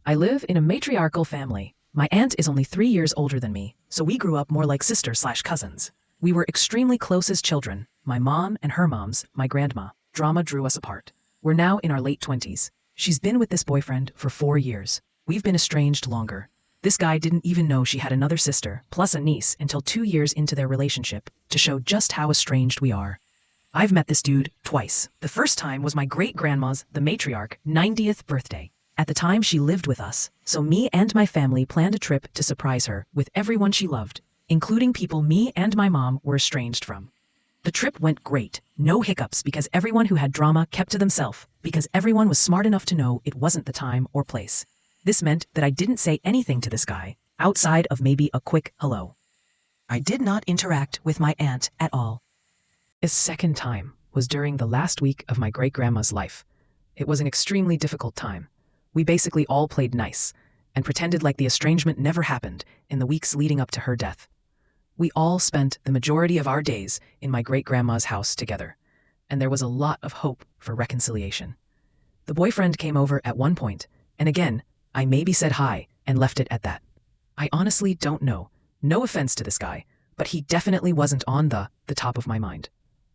I live in a matriarchal family. My aunt is only 3 years older than me, so we grew up more like sisters/cousins. We were extremely close as children. My mom and her mom's, my grandma. Drama drew us apart. We're now in our late 20s. She's been with this boyfriend for 4 years. We've been estranged longer. This guy didn't even know she had another sister, plus a niece, until 2 years into their relationship, to show just how estranged we are. I've met this dude twice. The first time was my great-grandma's, the matriarch, 90th birthday. At the time, she lived with us, so me and my family planned a trip to surprise her with everyone she loved, including people me and my mom were estranged from. The trip went great. No hiccups because everyone who had drama kept to themselves, because everyone was smart enough to know it wasn't the time or place. This meant that I didn't say anything to this guy, outside of maybe a quick hello. I did not interact with my aunt at all. His second time was during the last week of my great-grandma's life. It was an extremely difficult time. We basically all played nice and pretended like the estrangement never happened in the weeks leading up to her death. We all spent the majority of our days in my great-grandma's house together, and there was a lot of hope for reconciliation. The boyfriend came over at one point, and again, I maybe said hi and left it at that. I honestly don't know. No offense to this guy, but he definitely wasn't on the top of my mind.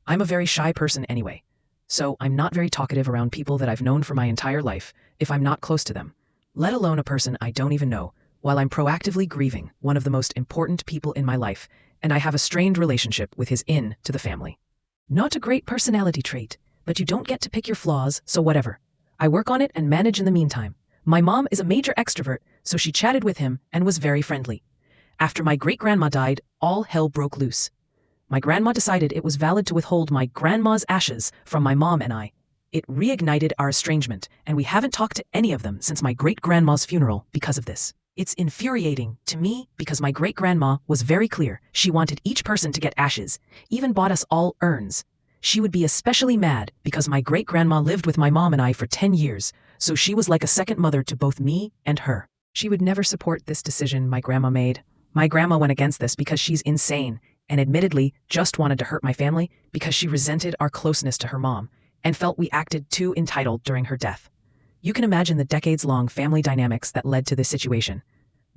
I'm a very shy person anyway, so I'm not very talkative around people that I've known for my entire life if I'm not close to them, let alone a person I don't even know, while I'm proactively grieving one of the most important people in my life, and I have a strained relationship with his to the family. Not a great personality trait, but you don't get to pick your flaws, so whatever. I work on it and manage in the meantime. My mom is a major extrovert, so she chatted with him and was very friendly. After my great-grandma died, all hell broke loose. My grandma decided it was valid to withhold my grandma's ashes from my mom and I. It reignited our estrangement, and we haven't talked to any of them since my great-grandma's funeral because of this. It's infuriating to me because my great-grandma was very clear she wanted each person to get ashes, even bought us all urns. She would be especially mad because my great-grandma lived with my mom and I for 10 years, so she was like a second mother to both me and her. She would never support this decision my grandma made. My grandma went against this because she's insane, and admittedly just wanted to hurt my family because she resented our closeness to her mom and felt we acted too entitled during her death. You can imagine the decades-long family dynamics that led to this situation.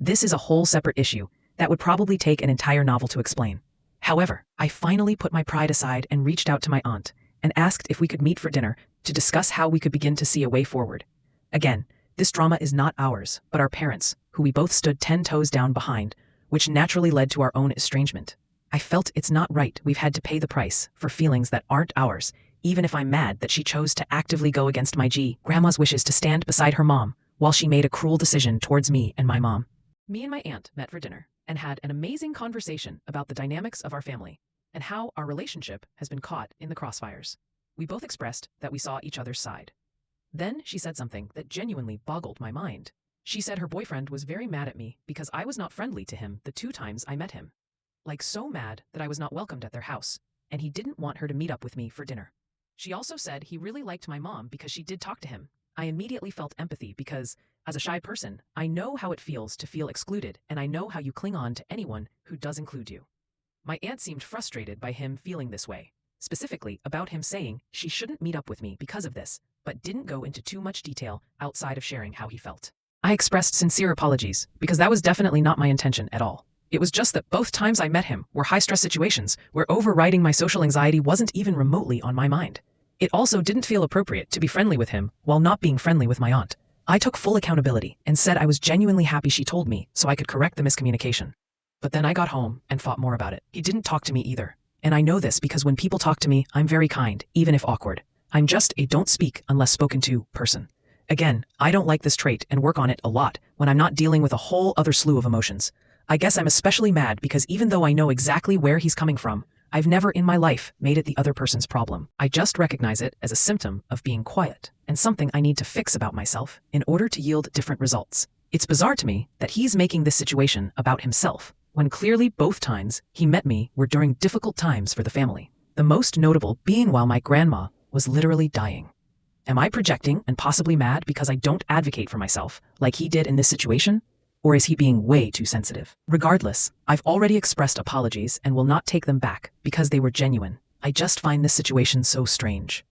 This is a whole separate issue that would probably take an entire novel to explain. However, I finally put my pride aside and reached out to my aunt and asked if we could meet for dinner to discuss how we could begin to see a way forward. Again, this drama is not ours, but our parents, who we both stood 10 toes down behind, which naturally led to our own estrangement. I felt it's not right we've had to pay the price for feelings that aren't ours, even if I'm mad that she chose to actively go against my grandma's wishes to stand beside her mom while she made a cruel decision towards me and my mom. Me and my aunt met for dinner and had an amazing conversation about the dynamics of our family and how our relationship has been caught in the crossfires. We both expressed that we saw each other's side. Then she said something that genuinely boggled my mind. She said her boyfriend was very mad at me because I was not friendly to him the 2 times I met him. Like so mad that I was not welcomed at their house, and he didn't want her to meet up with me for dinner. She also said he really liked my mom because she did talk to him. I immediately felt empathy because, as a shy person, I know how it feels to feel excluded, and I know how you cling on to anyone who does include you. My aunt seemed frustrated by him feeling this way, specifically about him saying she shouldn't meet up with me because of this, but didn't go into too much detail outside of sharing how he felt. I expressed sincere apologies because that was definitely not my intention at all. It was just that both times I met him were high-stress situations where overriding my social anxiety wasn't even remotely on my mind. It also didn't feel appropriate to be friendly with him while not being friendly with my aunt. I took full accountability and said I was genuinely happy she told me so I could correct the miscommunication. But then I got home and thought more about it. He didn't talk to me either. And I know this because when people talk to me, I'm very kind, even if awkward. I'm just a don't speak unless spoken to person. Again, I don't like this trait and work on it a lot when I'm not dealing with a whole other slew of emotions. I guess I'm especially mad because even though I know exactly where he's coming from, I've never in my life made it the other person's problem. I just recognize it as a symptom of being quiet and something I need to fix about myself in order to yield different results. It's bizarre to me that he's making this situation about himself, when clearly both times he met me were during difficult times for the family. The most notable being while my grandma was literally dying. Am I projecting and possibly mad because I don't advocate for myself like he did in this situation? Or is he being way too sensitive? Regardless, I've already expressed apologies and will not take them back because they were genuine. I just find this situation so strange.